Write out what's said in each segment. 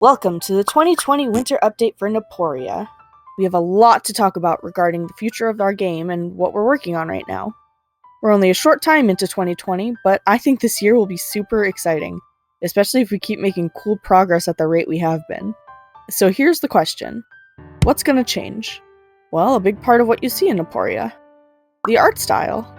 Welcome to the 2020 winter update for Naporia. We have a lot to talk about regarding the future of our game and what we're working on right now. We're only a short time into 2020, but I think this year will be super exciting, especially if we keep making cool progress at the rate we have been. So here's the question. What's gonna change? Well, a big part of what you see in Naporia. The art style.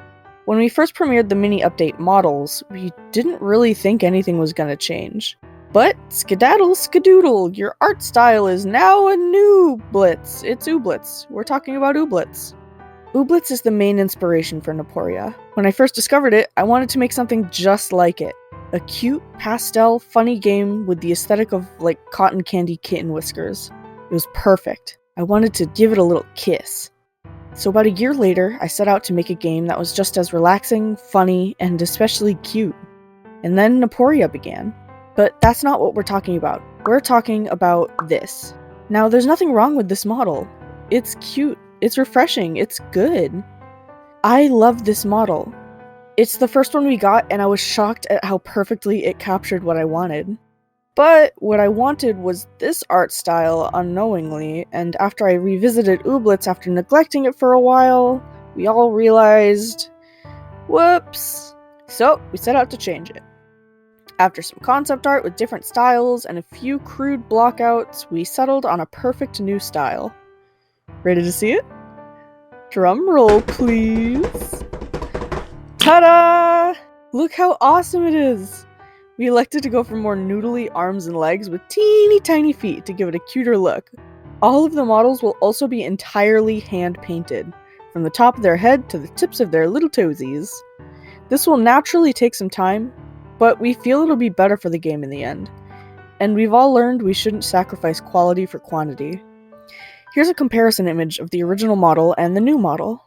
When we first premiered the mini update models, we didn't really think anything was gonna change. But skedaddle skadoodle, your art style is now a new Blitz. It's Ooblets. We're talking about Ooblets. Ooblets is the main inspiration for Naporia. When I first discovered it, I wanted to make something just like it. A cute, pastel, funny game with the aesthetic of like cotton candy kitten whiskers. It was perfect. I wanted to give it a little kiss. So about a year later, I set out to make a game that was just as relaxing, funny, and especially cute. And then Naporia began. But that's not what we're talking about. We're talking about this. Now, there's nothing wrong with this model. It's cute, it's refreshing, it's good. I love this model. It's the first one we got, and I was shocked at how perfectly it captured what I wanted. But what I wanted was this art style unknowingly, and after I revisited Ooblets after neglecting it for a while, we all realized, whoops. So, we set out to change it. After some concept art with different styles and a few crude blockouts, we settled on a perfect new style. Ready to see it? Drum roll, please. Ta-da! Look how awesome it is! We elected to go for more noodly arms and legs with teeny tiny feet to give it a cuter look. All of the models will also be entirely hand-painted, from the top of their head to the tips of their little toesies. This will naturally take some time, but we feel it'll be better for the game in the end. And we've all learned we shouldn't sacrifice quality for quantity. Here's a comparison image of the original model and the new model.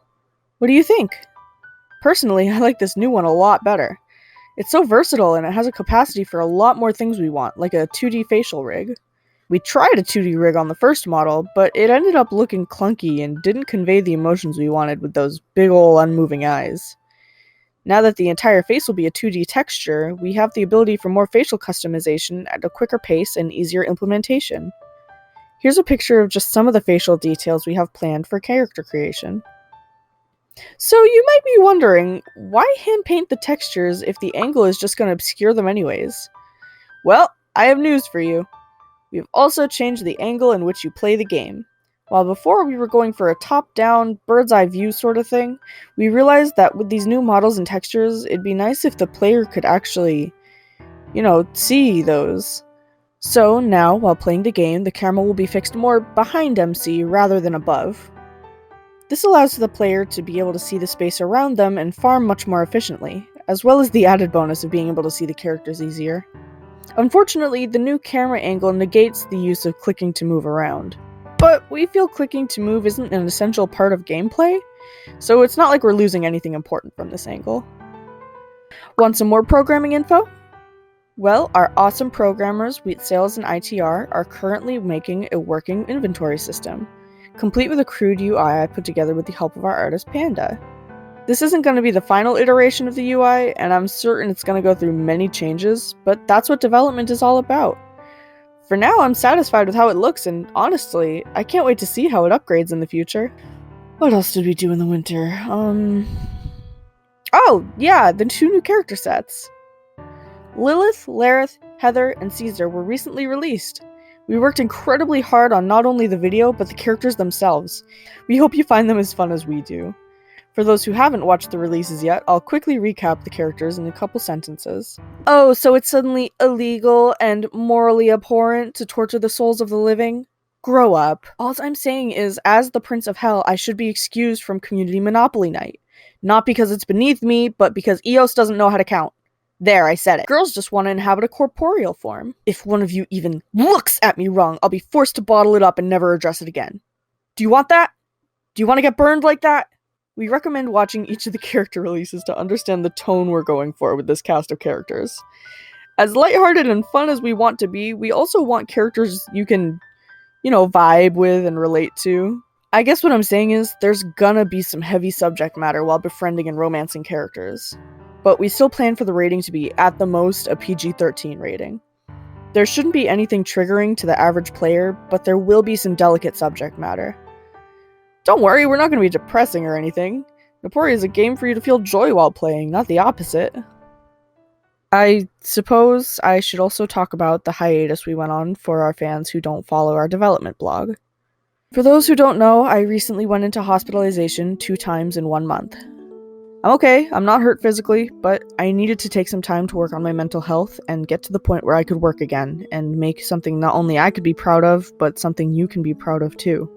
What do you think? Personally, I like this new one a lot better. It's so versatile and it has a capacity for a lot more things we want, like a 2D facial rig. We tried a 2D rig on the first model, but it ended up looking clunky and didn't convey the emotions we wanted with those big ol' unmoving eyes. Now that the entire face will be a 2D texture, we have the ability for more facial customization at a quicker pace and easier implementation. Here's a picture of just some of the facial details we have planned for character creation. So you might be wondering, why hand paint the textures if the angle is just going to obscure them anyways? Well, I have news for you. We have also changed the angle in which you play the game. While before we were going for a top-down, bird's-eye view sort of thing, we realized that with these new models and textures, it'd be nice if the player could actually, see those. So now, while playing the game, the camera will be fixed more behind MC rather than above. This allows the player to be able to see the space around them and farm much more efficiently, as well as the added bonus of being able to see the characters easier. Unfortunately, the new camera angle negates the use of clicking to move around. But we feel clicking to move isn't an essential part of gameplay, so it's not like we're losing anything important from this angle. Want some more programming info? Well, our awesome programmers, Wheat Sales and ITR, are currently making a working inventory system, complete with a crude UI I put together with the help of our artist Panda. This isn't going to be the final iteration of the UI, and I'm certain it's going to go through many changes, but that's what development is all about. For now, I'm satisfied with how it looks, and honestly, I can't wait to see how it upgrades in the future. What else did we do in the winter? Oh, yeah, the 2 new character sets. Lilith, Lareth, Heather, and Caesar were recently released. We worked incredibly hard on not only the video, but the characters themselves. We hope you find them as fun as we do. For those who haven't watched the releases yet, I'll quickly recap the characters in a couple sentences. Oh, so it's suddenly illegal and morally abhorrent to torture the souls of the living? Grow up. All I'm saying is, as the Prince of Hell, I should be excused from Community Monopoly Night. Not because it's beneath me, but because Eos doesn't know how to count. There, I said it. Girls just want to inhabit a corporeal form. If one of you even looks at me wrong, I'll be forced to bottle it up and never address it again. Do you want that? Do you want to get burned like that? We recommend watching each of the character releases to understand the tone we're going for with this cast of characters. As lighthearted and fun as we want to be, we also want characters you can, vibe with and relate to. I guess what I'm saying is, there's gonna be some heavy subject matter while befriending and romancing characters. But we still plan for the rating to be, at the most, a PG-13 rating. There shouldn't be anything triggering to the average player, but there will be some delicate subject matter. Don't worry, we're not going to be depressing or anything. Naporia is a game for you to feel joy while playing, not the opposite. I suppose I should also talk about the hiatus we went on for our fans who don't follow our development blog. For those who don't know, I recently went into hospitalization 2 times in 1 month. I'm okay, I'm not hurt physically, but I needed to take some time to work on my mental health and get to the point where I could work again and make something not only I could be proud of, but something you can be proud of too.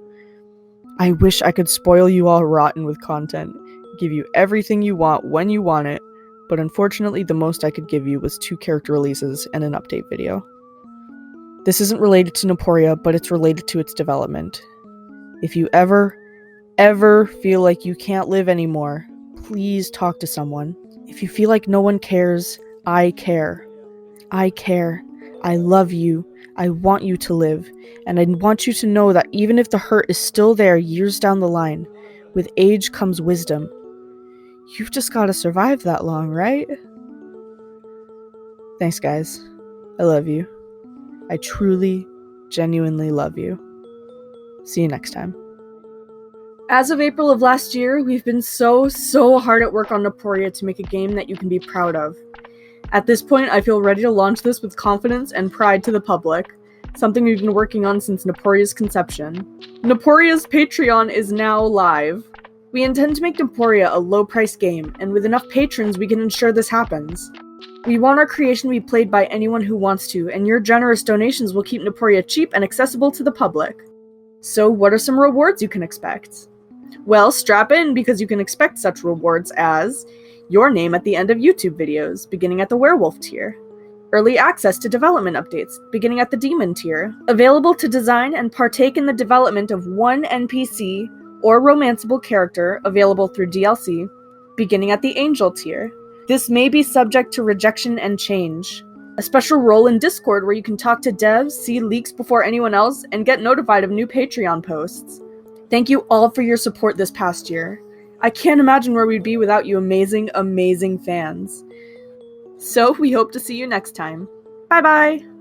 I wish I could spoil you all rotten with content, give you everything you want when you want it, but unfortunately the most I could give you was 2 character releases and an update video. This isn't related to Naporia, but it's related to its development. If you ever feel like you can't live anymore, please talk to someone. If you feel like no one cares, I care. I care. I love you. I want you to live. And I want you to know that even if the hurt is still there years down the line, with age comes wisdom. You've just gotta survive that long, right? Thanks, guys. I love you. I truly, genuinely love you. See you next time. As of April of last year, we've been so hard at work on Naporia to make a game that you can be proud of. At this point, I feel ready to launch this with confidence and pride to the public, something we've been working on since Naporia's conception. Naporia's Patreon is now live. We intend to make Naporia a low-price game, and with enough patrons, we can ensure this happens. We want our creation to be played by anyone who wants to, and your generous donations will keep Naporia cheap and accessible to the public. So what are some rewards you can expect? Well, strap in, because you can expect such rewards as your name at the end of YouTube videos, beginning at the werewolf tier, early access to development updates, beginning at the demon tier, available to design and partake in the development of 1 NPC or romanceable character available through DLC, beginning at the angel tier. This may be subject to rejection and change. A special role in Discord where you can talk to devs, see leaks before anyone else, and get notified of new Patreon posts. Thank you all for your support this past year. I can't imagine where we'd be without you amazing fans. So we hope to see you next time. Bye bye!